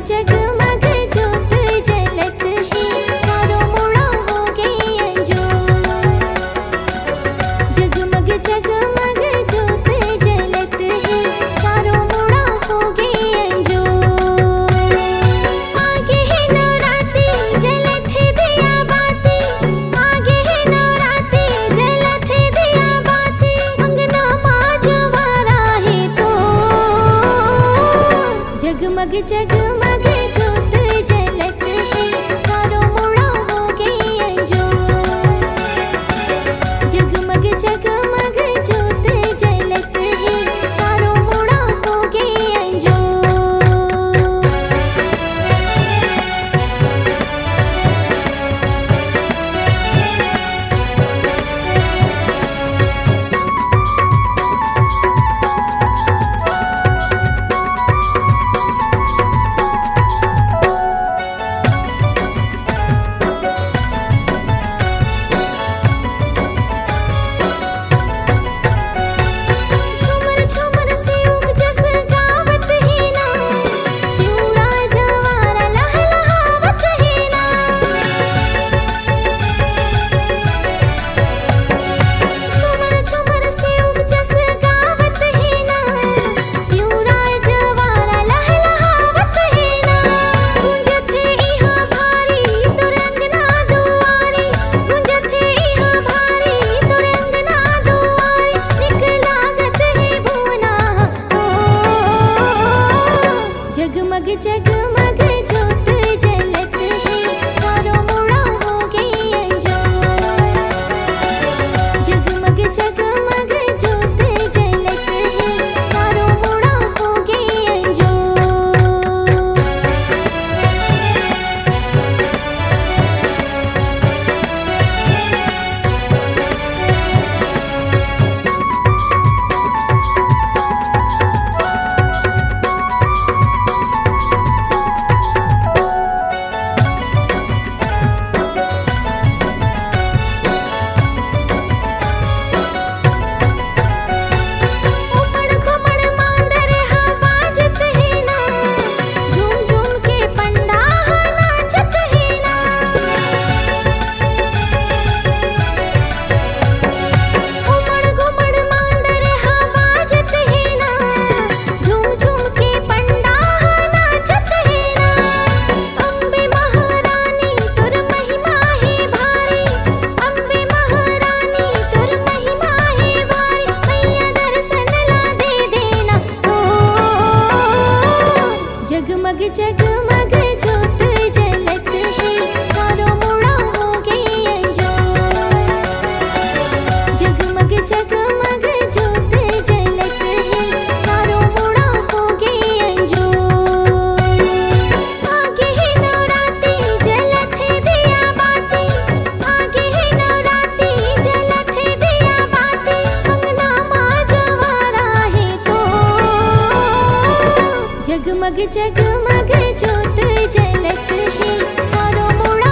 जगमग ज्योत जलत है, चारों मुड़ा हो गए अंजोर। जगमग जगमग ज्योत जलत है, चारों मुड़ा हो गए अंजोर। आगे है नवरात्रि जलत है दिया बाती, आगे है नवरात्रि जलत है दिया बाती। अंगना माँ जवारा है तो जगमग जगमग ज्योत जलत है, चारों मुड़ा हो गए अंजोर। जगमग जगमग ज्योत जलत है, चारों मुड़ा हो गए अंजोर। झूमर झूमर से उपजस गावत है ना, प्यूरा जवारा लहलहावत है ना। झूमर झूमर से उपजस गावत है ना, प्यूरा जवारा लहलहावत है ना। गुंजत है इहाँ भारी तोर अंगना दुआरी, गुंजत है इहाँ भारी तोर अंगना दुआरी। निक लागत है भुवना ओ जगमग जगमग ज्योत जलत है, चारों मुड़ा हो गए अंजोर। जगमग जगमग ज्योत जलत है, चारों मुड़ा हो गए अंजोर। उमड़ घुमड़ मांदर हा बाजत है ना, झूम झूम के पंडा हा नाचत है ना। उमड़ घुमड़ मांदर हा बाजत है ना, झूम झूम के पंडा हा नाचत है ना। अम्बे महारानी तोर महिमा है भारी, अम्बे महारानी तोर महिमा है भारी। मैया दर्शन ला दे देना ओ जगमग जगमग ज्योत जलत है, चारों मुड़ा हो गए अंजोर। जगमग जगमग ज्योत जलत है, चारों मुड़ा हो गए अंजोर। आगे है नवरात्रि जलत है दिया बाती, आगे है नवरात्रि जलत है दिया बाती। अंगना माँ जवारा है तो जगमग जगमग ज्योत जलत है, चारों मुड़ा